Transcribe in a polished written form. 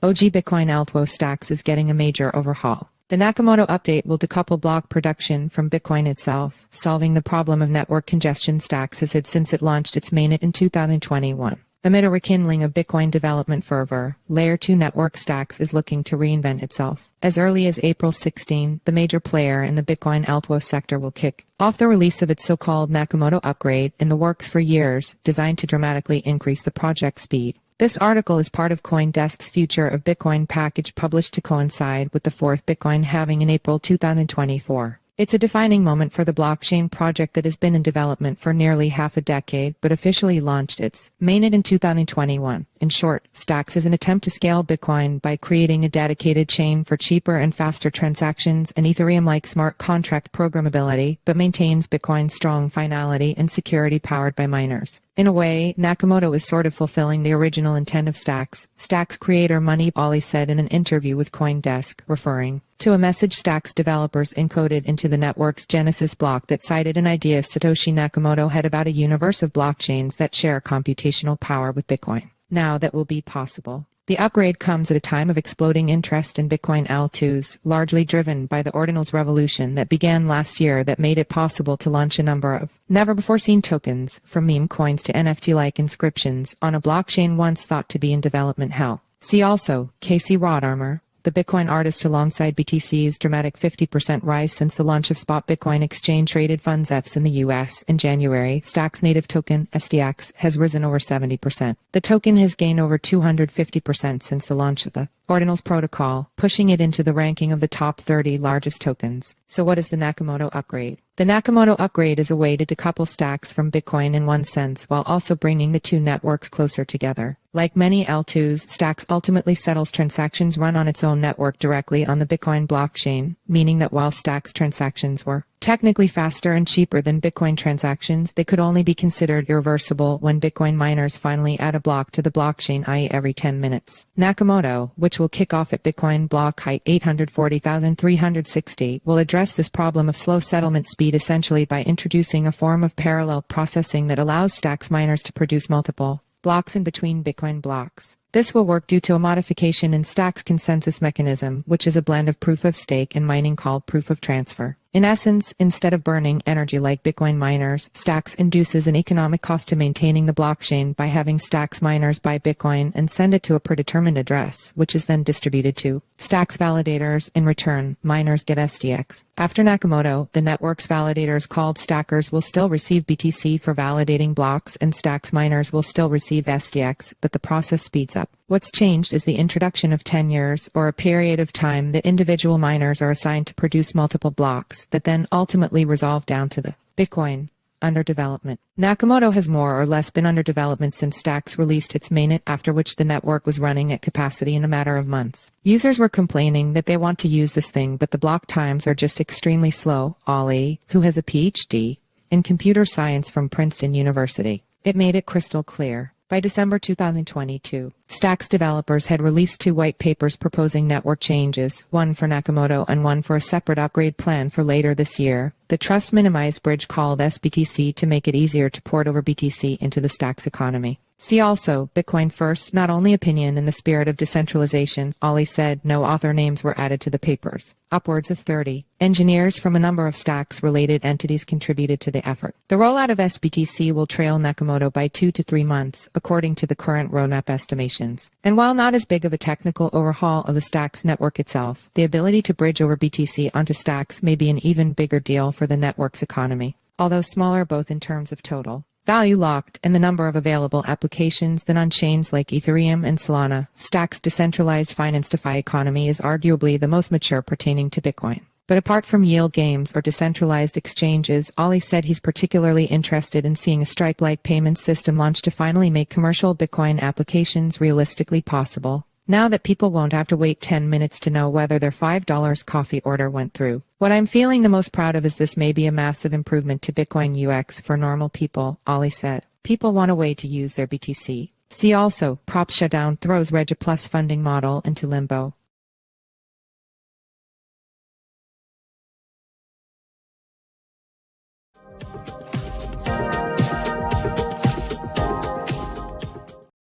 OG Bitcoin Altwo Stacks is getting a major overhaul. The Nakamoto update will decouple block production from Bitcoin itself, solving the problem of network congestion. Stacks has had since it launched its mainnet in 2021. Amid a rekindling of Bitcoin development fervor, Layer 2 network Stacks is looking to reinvent itself. As early as April 16, the major player in the Bitcoin Altwo sector will kick off the release of its so-called Nakamoto upgrade, in the works for years, designed to dramatically increase the project's speed. This article is part of CoinDesk's Future of Bitcoin package published to coincide with the fourth Bitcoin halving in April 2024. It's a defining moment for the blockchain project that has been in development for nearly half a decade but officially launched its mainnet in 2021. In short, Stacks is an attempt to scale Bitcoin by creating a dedicated chain for cheaper and faster transactions and Ethereum-like smart contract programmability, but maintains Bitcoin's strong finality and security powered by miners. In a way, Nakamoto is sort of fulfilling the original intent of Stacks. Stacks creator Money Ali said in an interview with CoinDesk, referring to a message Stacks developers encoded into the network's Genesis block that cited an idea Satoshi Nakamoto had about a universe of blockchains that share computational power with Bitcoin. Now that will be possible. The upgrade comes at a time of exploding interest in Bitcoin L2s, largely driven by the ordinals revolution that began last year that made it possible to launch a number of never-before-seen tokens, from meme coins to NFT-like inscriptions, on a blockchain once thought to be in development hell. See also, Casey Rodarmer, the Bitcoin artist, alongside BTC's dramatic 50% rise since the launch of spot Bitcoin exchange-traded funds ETFs in the US in January. Stacks' native token, STX, has risen over 70%. The token has gained over 250% since the launch of the Ordinals protocol, pushing it into the ranking of the top 30 largest tokens. So what is the Nakamoto upgrade? The Nakamoto upgrade is a way to decouple Stacks from Bitcoin in one sense, while also bringing the two networks closer together. Like many L2s, Stacks ultimately settles transactions run on its own network directly on the Bitcoin blockchain, meaning that while Stacks transactions were technically faster and cheaper than Bitcoin transactions, they could only be considered irreversible when Bitcoin miners finally add a block to the blockchain, i.e. every 10 minutes. Nakamoto, which will kick off at Bitcoin block height 840,360, will address this problem of slow settlement speed essentially by introducing a form of parallel processing that allows Stacks miners to produce multiple blocks in between Bitcoin blocks. This will work due to a modification in Stacks' consensus mechanism, which is a blend of proof of stake and mining called proof of transfer. In essence, instead of burning energy like Bitcoin miners, Stacks induces an economic cost to maintaining the blockchain by having Stacks miners buy Bitcoin and send it to a predetermined address, which is then distributed to Stacks validators. In return, miners get STX. After Nakamoto, the network's validators called stackers will still receive BTC for validating blocks, and Stacks miners will still receive STX, but the process speeds up. What's changed is the introduction of tenures, or a period of time that individual miners are assigned to produce multiple blocks that then ultimately resolve down to the Bitcoin under development. Nakamoto has more or less been under development since Stacks released its mainnet, after which the network was running at capacity in a matter of months. Users were complaining that they want to use this thing, but the block times are just extremely slow. Ali, who has a PhD in computer science from Princeton University, it made it crystal clear. By December 2022, Stacks developers had released 2 white papers proposing network changes, one for Nakamoto and one for a separate upgrade plan for later this year. The trust minimized bridge called SBTC to make it easier to port over BTC into the Stacks economy. See also, Bitcoin First, not only opinion in the spirit of decentralization, Ali said. No author names were added to the papers. Upwards of 30 engineers from a number of Stacks-related entities contributed to the effort. The rollout of SBTC will trail Nakamoto by 2 to 3 months, according to the current roadmap estimations. And while not as big of a technical overhaul of the Stacks network itself, the ability to bridge over BTC onto Stacks may be an even bigger deal for the network's economy, although smaller both in terms of total value locked and the number of available applications than on chains like Ethereum and Solana. Stacks' decentralized finance DeFi economy is arguably the most mature pertaining to Bitcoin. But apart from yield games or decentralized exchanges, Ali said he's particularly interested in seeing a Stripe-like payment system launched to finally make commercial Bitcoin applications realistically possible. Now that people won't have to wait 10 minutes to know whether their $5 coffee order went through. What I'm feeling the most proud of is this may be a massive improvement to Bitcoin UX for normal people, Ali said. People want a way to use their BTC. See also, Props shutdown throws Reg Plus funding model into limbo.